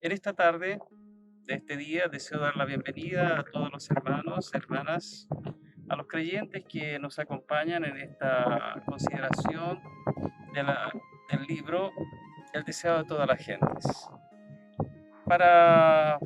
En esta tarde de este día deseo dar la bienvenida a todos los hermanos, hermanas, a los creyentes que nos acompañan en esta consideración de del libro El deseo de todas las gentes. Para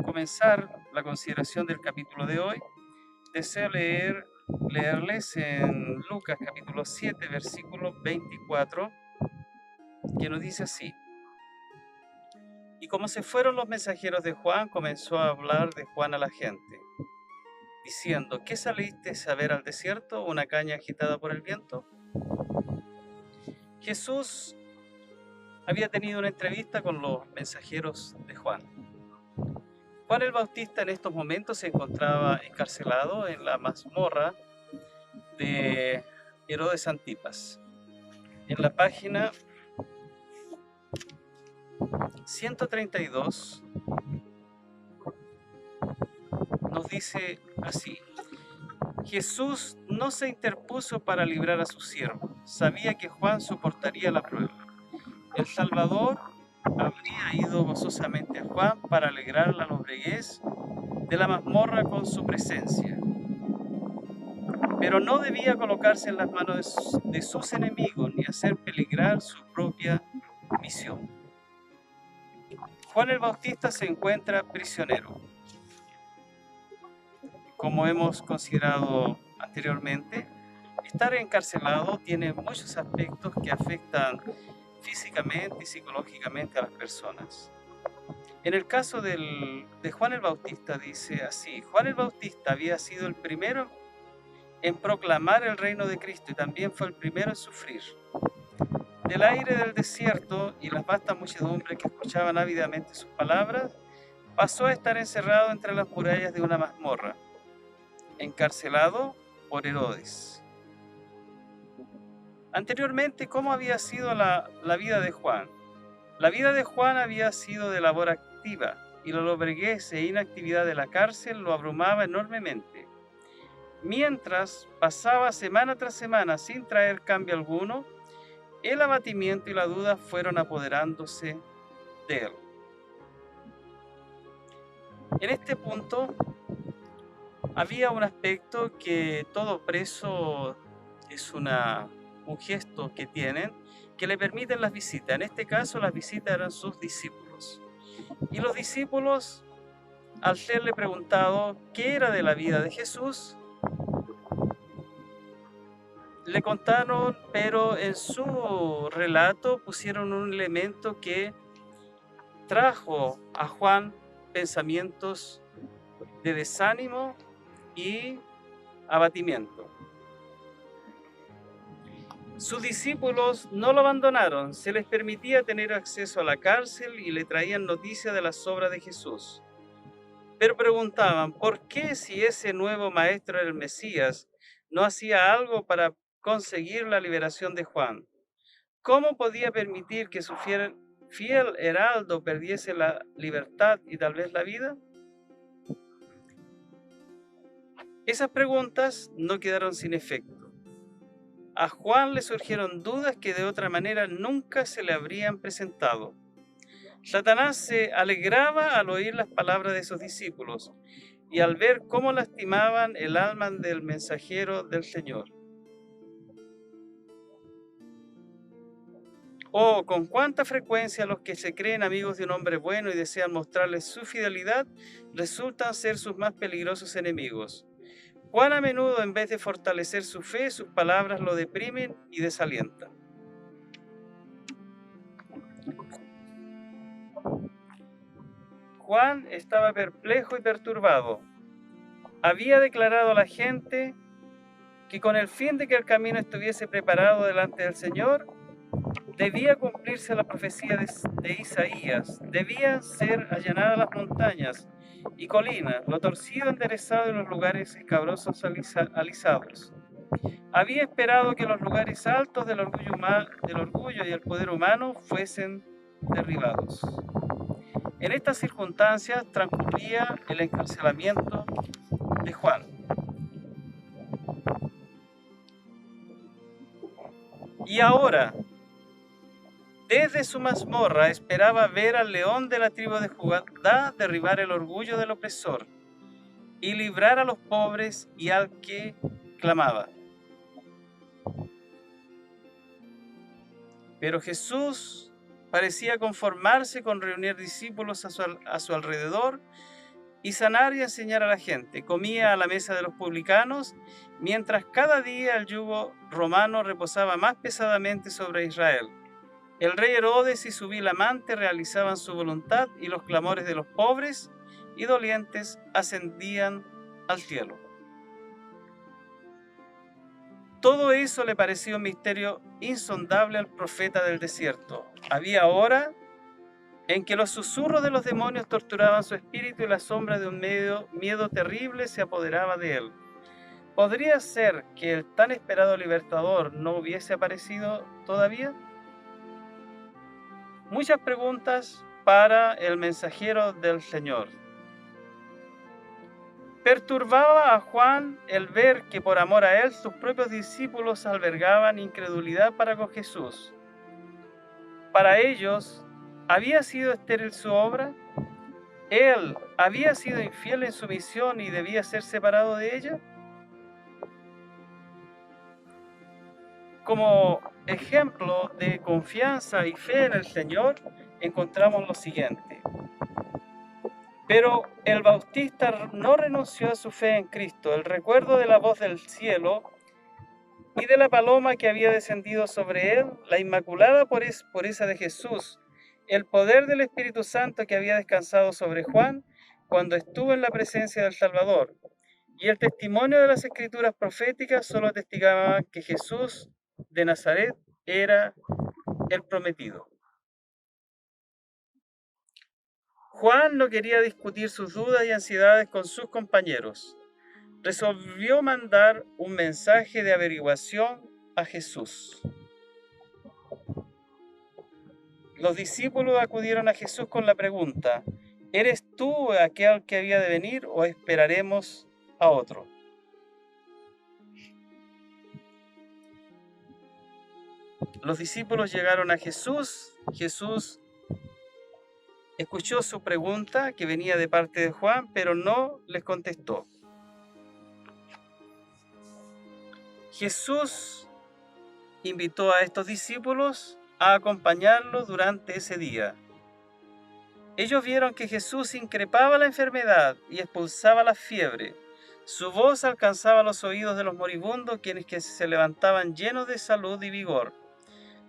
comenzar la consideración del capítulo de hoy, deseo leerles en Lucas capítulo 7, versículo 24, que nos dice así: Y como se fueron los mensajeros de Juan, comenzó a hablar de Juan a la gente, diciendo: ¿Qué salisteis a ver al desierto? ¿Una caña agitada por el viento? Jesús había tenido una entrevista con los mensajeros de Juan. Juan el Bautista en estos momentos se encontraba encarcelado en la mazmorra de Herodes Antipas. En la página 132 nos dice así: Jesús no se interpuso para librar a su siervo. Sabía que Juan soportaría la prueba. El Salvador habría ido gozosamente a Juan para alegrar la lobreguez de la mazmorra con su presencia. Pero no debía colocarse en las manos de sus enemigos ni hacer peligrar su propia misión. Juan el Bautista se encuentra prisionero. Como hemos considerado anteriormente, estar encarcelado tiene muchos aspectos que afectan físicamente y psicológicamente a las personas. En el caso de Juan el Bautista dice así: Juan el Bautista había sido el primero en proclamar el reino de Cristo y también fue el primero en sufrir. Del aire del desierto y las vastas muchedumbres que escuchaban ávidamente sus palabras, pasó a estar encerrado entre las murallas de una mazmorra, encarcelado por Herodes. Anteriormente, ¿cómo había sido la vida de Juan? La vida de Juan había sido de labor activa y la lobreguez e inactividad de la cárcel lo abrumaba enormemente. Mientras pasaba semana tras semana sin traer cambio alguno, el abatimiento y la duda fueron apoderándose de él. En este punto había un aspecto que todo preso es un gesto que tienen, que le permiten las visitas. En este caso, las visitas eran sus discípulos. Y los discípulos, al serle preguntado qué era de la vida de Jesús, le contaron, pero en su relato pusieron un elemento que trajo a Juan pensamientos de desánimo y abatimiento. Sus discípulos no lo abandonaron, se les permitía tener acceso a la cárcel y le traían noticias de las obras de Jesús. Pero preguntaban, ¿por qué si ese nuevo maestro era el Mesías, no hacía algo para conseguir la liberación de Juan? ¿Cómo podía permitir que su fiel heraldo perdiese la libertad y tal vez la vida? Esas preguntas no quedaron sin efecto. A Juan le surgieron dudas que de otra manera nunca se le habrían presentado. Satanás se alegraba al oír las palabras de sus discípulos y al ver cómo lastimaban el alma del mensajero del Señor. Oh, con cuánta frecuencia los que se creen amigos de un hombre bueno y desean mostrarle su fidelidad resultan ser sus más peligrosos enemigos. Cuán a menudo, en vez de fortalecer su fe, sus palabras lo deprimen y desalientan. Juan estaba perplejo y perturbado. Había declarado a la gente que con el fin de que el camino estuviese preparado delante del Señor, debía cumplirse la profecía de Isaías, debían ser allanadas las montañas y colinas, lo torcido enderezado y los lugares escabrosos alisados. Había esperado que los lugares altos del orgullo y el poder humano fuesen derribados. En estas circunstancias transcurría el encarcelamiento de Juan. Y ahora, Desde su mazmorra esperaba ver al león de la tribu de Judá derribar el orgullo del opresor y librar a los pobres y al que clamaba. Pero Jesús parecía conformarse con reunir discípulos a su alrededor y sanar y enseñar a la gente. Comía a la mesa de los publicanos, mientras cada día el yugo romano reposaba más pesadamente sobre Israel. El rey Herodes y su vil amante realizaban su voluntad y los clamores de los pobres y dolientes ascendían al cielo. Todo eso le parecía un misterio insondable al profeta del desierto. Había hora en que los susurros de los demonios torturaban su espíritu y la sombra de un miedo terrible se apoderaba de él. ¿Podría ser que el tan esperado libertador no hubiese aparecido todavía? Muchas preguntas para el mensajero del Señor. Perturbaba a Juan el ver que por amor a él sus propios discípulos albergaban incredulidad para con Jesús. Para ellos, ¿había sido estéril su obra? ¿Él había sido infiel en su misión y debía ser separado de ella? Como ejemplo de confianza y fe en el Señor, encontramos lo siguiente. Pero el Bautista no renunció a su fe en Cristo. El recuerdo de la voz del cielo y de la paloma que había descendido sobre él, la inmaculada pureza de Jesús, el poder del Espíritu Santo que había descansado sobre Juan cuando estuvo en la presencia del Salvador, y el testimonio de las escrituras proféticas solo atestigaban que Jesús de Nazaret era el prometido. Juan no quería discutir sus dudas y ansiedades con sus compañeros. Resolvió mandar un mensaje de averiguación a Jesús. Los discípulos acudieron a Jesús con la pregunta: ¿eres tú aquel que había de venir o esperaremos a otro? Los discípulos llegaron a Jesús. Jesús escuchó su pregunta que venía de parte de Juan, pero no les contestó. Jesús invitó a estos discípulos a acompañarlo durante ese día. Ellos vieron que Jesús increpaba la enfermedad y expulsaba la fiebre. Su voz alcanzaba los oídos de los moribundos, quienes que se levantaban llenos de salud y vigor.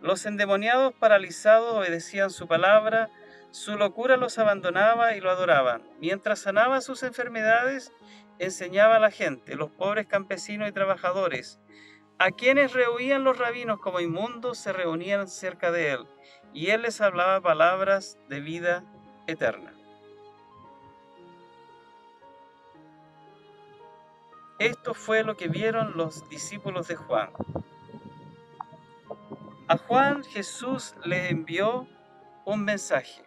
Los endemoniados paralizados obedecían su palabra, su locura los abandonaba y lo adoraban. Mientras sanaba sus enfermedades, enseñaba a la gente, los pobres campesinos y trabajadores, a quienes rehuían los rabinos como inmundos, se reunían cerca de él, y él les hablaba palabras de vida eterna. Esto fue lo que vieron los discípulos de Juan. A Juan Jesús le envió un mensaje.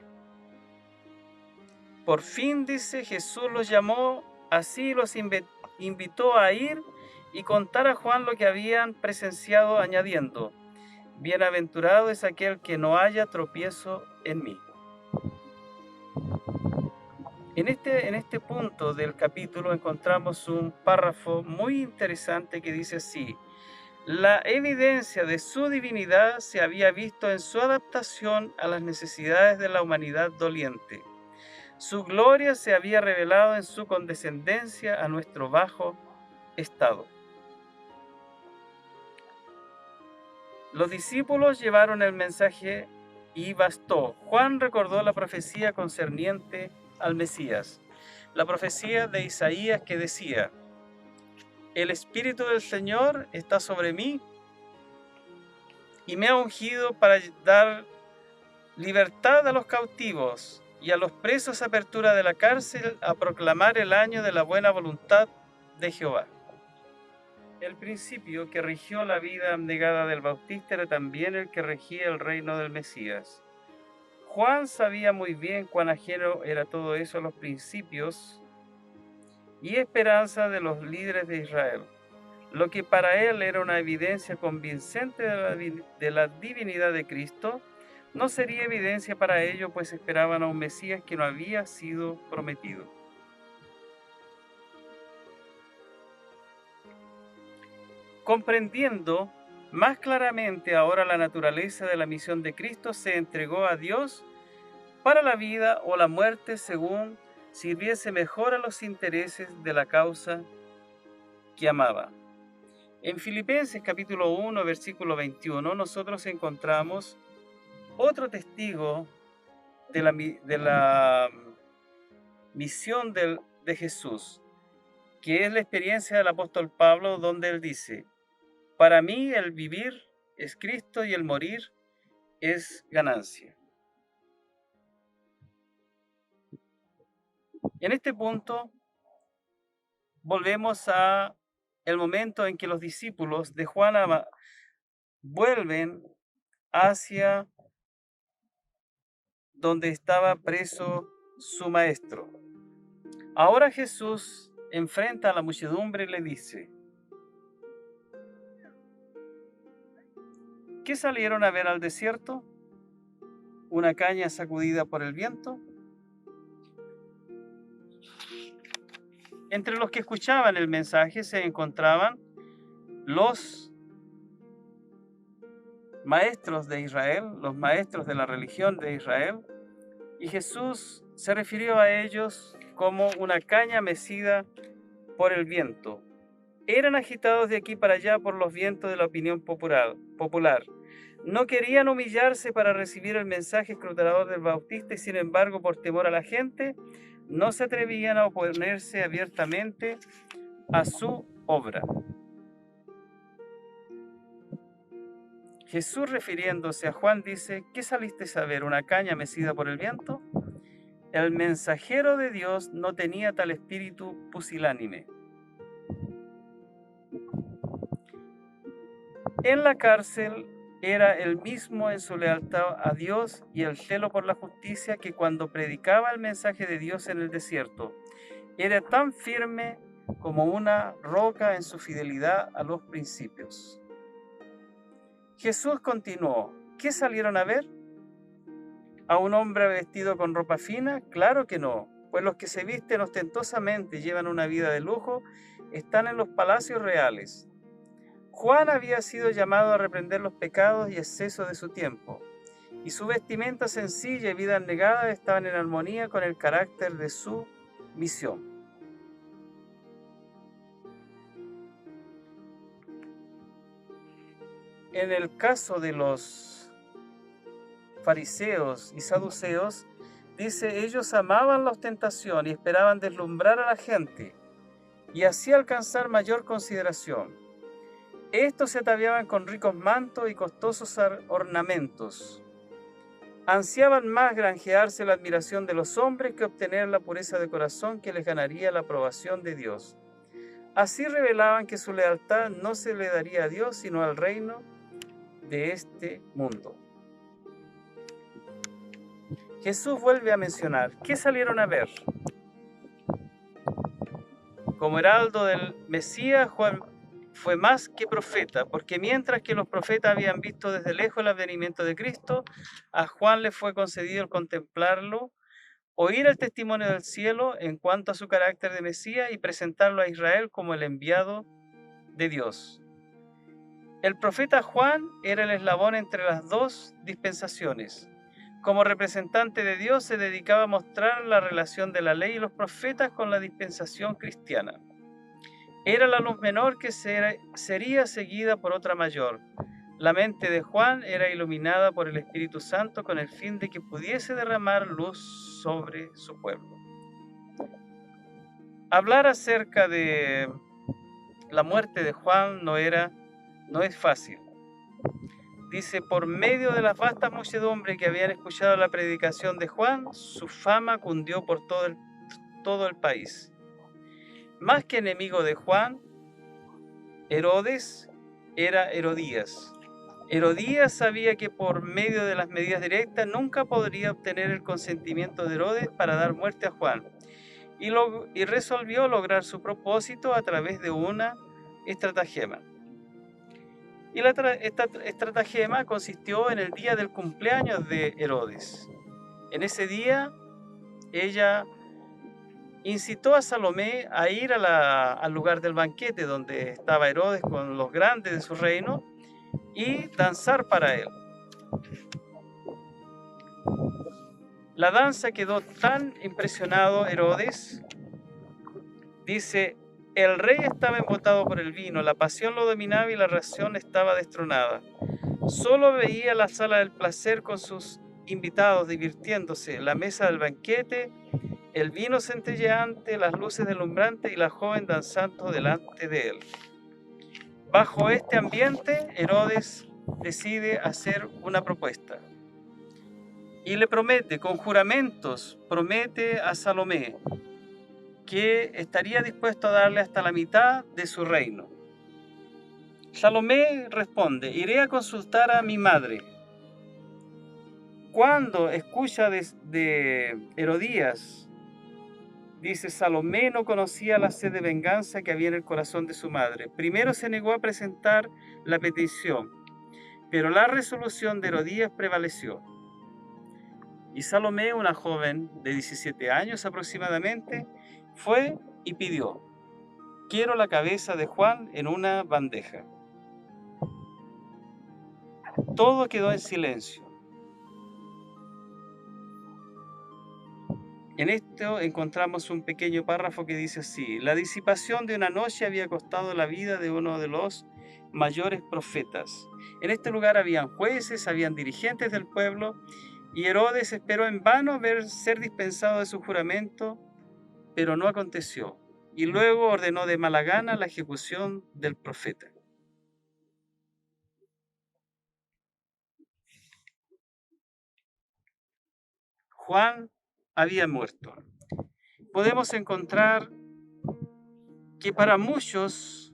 Por fin, dice, Jesús los llamó, así los invitó a ir y contar a Juan lo que habían presenciado, añadiendo: bienaventurado es aquel que no haya tropiezo en mí. En este punto del capítulo encontramos un párrafo muy interesante que dice así: la evidencia de su divinidad se había visto en su adaptación a las necesidades de la humanidad doliente. Su gloria se había revelado en su condescendencia a nuestro bajo estado. Los discípulos llevaron el mensaje y bastó. Juan recordó la profecía concerniente al Mesías, la profecía de Isaías que decía: el Espíritu del Señor está sobre mí y me ha ungido para dar libertad a los cautivos y a los presos apertura de la cárcel, a proclamar el año de la buena voluntad de Jehová. El principio que rigió la vida abnegada del Bautista era también el que regía el reino del Mesías. Juan sabía muy bien cuán ajeno era todo eso a los principios y esperanza de los líderes de Israel. Lo que para él era una evidencia convincente de la divinidad de Cristo, no sería evidencia para ello, pues esperaban a un Mesías que no había sido prometido. Comprendiendo más claramente ahora la naturaleza de la misión de Cristo, se entregó a Dios para la vida o la muerte según sirviese mejor a los intereses de la causa que amaba. En Filipenses capítulo 1, versículo 21, nosotros encontramos otro testigo de la misión de Jesús, que es la experiencia del apóstol Pablo, donde él dice: para mí el vivir es Cristo y el morir es ganancia. En este punto volvemos a el momento en que los discípulos de Juan vuelven hacia donde estaba preso su maestro. Ahora Jesús enfrenta a la muchedumbre y le dice: ¿qué salieron a ver al desierto? ¿Una caña sacudida por el viento? Entre los que escuchaban el mensaje se encontraban los maestros de Israel, los maestros de la religión de Israel, y Jesús se refirió a ellos como una caña mecida por el viento. Eran agitados de aquí para allá por los vientos de la opinión popular. No querían humillarse para recibir el mensaje escrutador del Bautista y, sin embargo, por temor a la gente, no se atrevían a oponerse abiertamente a su obra. Jesús, refiriéndose a Juan, dice: ¿qué saliste a ver? ¿Una caña mecida por el viento? El mensajero de Dios no tenía tal espíritu pusilánime. En la cárcel era el mismo en su lealtad a Dios y el celo por la justicia que cuando predicaba el mensaje de Dios en el desierto. Era tan firme como una roca en su fidelidad a los principios. Jesús continuó: ¿qué salieron a ver? ¿A un hombre vestido con ropa fina? Claro que no, pues los que se visten ostentosamente y llevan una vida de lujo están en los palacios reales. Juan había sido llamado a reprender los pecados y excesos de su tiempo, y su vestimenta sencilla y vida abnegada estaban en armonía con el carácter de su misión. En el caso de los fariseos y saduceos, dice: ellos amaban la ostentación y esperaban deslumbrar a la gente y así alcanzar mayor consideración. Estos se ataviaban con ricos mantos y costosos ornamentos. Ansiaban más granjearse la admiración de los hombres que obtener la pureza de corazón que les ganaría la aprobación de Dios. Así revelaban que su lealtad no se le daría a Dios, sino al reino de este mundo. Jesús vuelve a mencionar: ¿qué salieron a ver? Como heraldo del Mesías, Juan fue más que profeta, porque mientras que los profetas habían visto desde lejos el advenimiento de Cristo, a Juan le fue concedido el contemplarlo, oír el testimonio del cielo en cuanto a su carácter de Mesías y presentarlo a Israel como el enviado de Dios. El profeta Juan era el eslabón entre las dos dispensaciones. Como representante de Dios se dedicaba a mostrar la relación de la ley y los profetas con la dispensación cristiana. Era la luz menor que sería seguida por otra mayor. La mente de Juan era iluminada por el Espíritu Santo con el fin de que pudiese derramar luz sobre su pueblo. Hablar acerca de la muerte de Juan no es fácil. Dice: por medio de las vastas muchedumbres que habían escuchado la predicación de Juan, su fama cundió por todo el país. Más que enemigo de Juan, Herodes era Herodías. Herodías sabía que por medio de las medidas directas nunca podría obtener el consentimiento de Herodes para dar muerte a Juan, y resolvió lograr su propósito a través de una estratagema. Y esta estratagema consistió en el día del cumpleaños de Herodes. En ese día, ella incitó a Salomé a ir al lugar del banquete donde estaba Herodes con los grandes de su reino y danzar para él. La danza quedó tan impresionado Herodes, dice, el rey estaba embotado por el vino, la pasión lo dominaba y la razón estaba destronada. Solo veía la sala del placer con sus invitados divirtiéndose, la mesa del banquete, el vino centelleante, las luces deslumbrantes y la joven danzando delante de él. Bajo este ambiente, Herodes decide hacer una propuesta y le promete, con juramentos, promete a Salomé que estaría dispuesto a darle hasta la mitad de su reino. Salomé responde, iré a consultar a mi madre. Cuando escucha de Herodías, dice, Salomé no conocía la sed de venganza que había en el corazón de su madre. Primero se negó a presentar la petición, pero la resolución de Herodías prevaleció. Y Salomé, una joven de 17 años aproximadamente, fue y pidió, quiero la cabeza de Juan en una bandeja. Todo quedó en silencio. En esto encontramos un pequeño párrafo que dice así, la disipación de una noche había costado la vida de uno de los mayores profetas. En este lugar habían jueces, habían dirigentes del pueblo, y Herodes esperó en vano ser dispensado de su juramento, pero no aconteció, y luego ordenó de mala gana la ejecución del profeta. Juan había muerto. Podemos encontrar que para muchos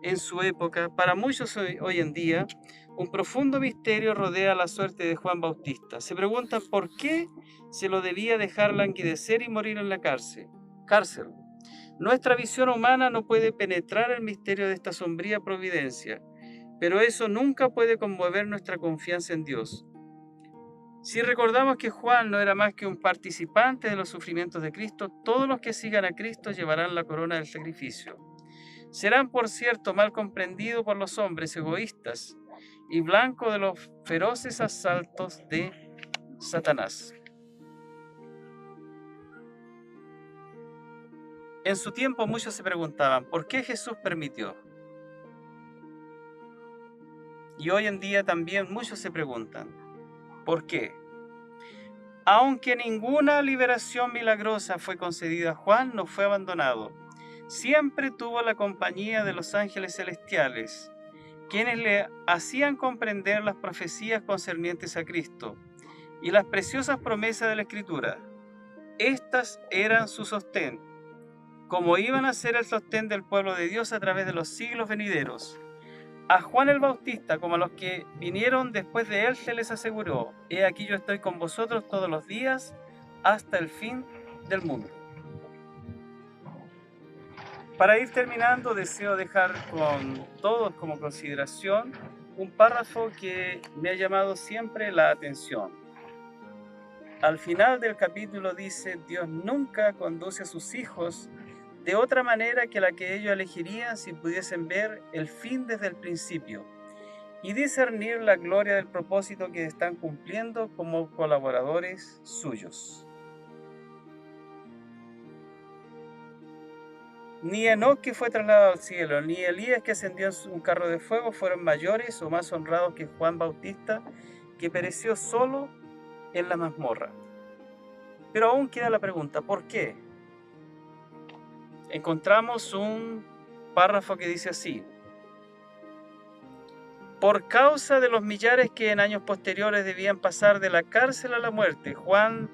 en su época, para muchos hoy en día, un profundo misterio rodea la suerte de Juan Bautista. Se preguntan por qué se lo debía dejar languidecer y morir en la cárcel. Nuestra visión humana no puede penetrar el misterio de esta sombría providencia, pero eso nunca puede conmover nuestra confianza en Dios. Si recordamos que Juan no era más que un participante de los sufrimientos de Cristo, todos los que sigan a Cristo llevarán la corona del sacrificio. Serán, por cierto, mal comprendidos por los hombres egoístas y blanco de los feroces asaltos de Satanás. En su tiempo muchos se preguntaban, ¿por qué Jesús permitió? Y hoy en día también muchos se preguntan, ¿por qué? Aunque ninguna liberación milagrosa fue concedida a Juan, no fue abandonado. Siempre tuvo la compañía de los ángeles celestiales, quienes le hacían comprender las profecías concernientes a Cristo y las preciosas promesas de la Escritura. Estas eran su sostén, como iban a ser el sostén del pueblo de Dios a través de los siglos venideros. A Juan el Bautista, como a los que vinieron después de él, se les aseguró, he aquí yo estoy con vosotros todos los días hasta el fin del mundo. Para ir terminando, deseo dejar con todos como consideración un párrafo que me ha llamado siempre la atención. Al final del capítulo dice, Dios nunca conduce a sus hijos de otra manera que la que ellos elegirían si pudiesen ver el fin desde el principio y discernir la gloria del propósito que están cumpliendo como colaboradores suyos. Ni Enoc, que fue trasladado al cielo, ni Elías, que ascendió en un carro de fuego, fueron mayores o más honrados que Juan Bautista, que pereció solo en la mazmorra. Pero aún queda la pregunta, ¿por qué? Encontramos un párrafo que dice así, por causa de los millares que en años posteriores debían pasar de la cárcel a la muerte, Juan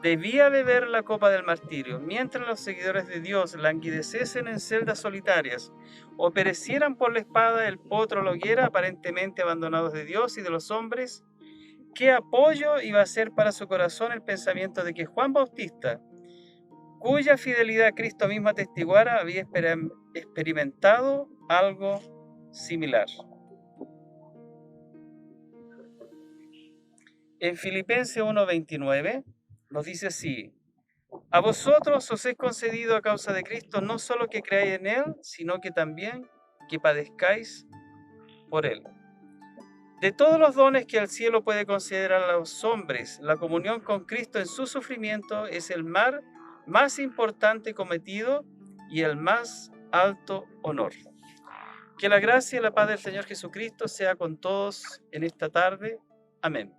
debía beber la copa del martirio, mientras los seguidores de Dios languideciesen en celdas solitarias o perecieran por la espada, el potro o la hoguera, aparentemente abandonados de Dios y de los hombres. ¿Qué apoyo iba a ser para su corazón el pensamiento de que Juan Bautista, cuya fidelidad Cristo mismo atestiguara, había experimentado algo similar? En Filipenses 1:29 nos dice así: a vosotros os es concedido a causa de Cristo no solo que creáis en Él, sino que también que padezcáis por Él. De todos los dones que el cielo puede conceder a los hombres, la comunión con Cristo en su sufrimiento es el más importante cometido y el más alto honor. Que la gracia y la paz del Señor Jesucristo sea con todos en esta tarde. Amén.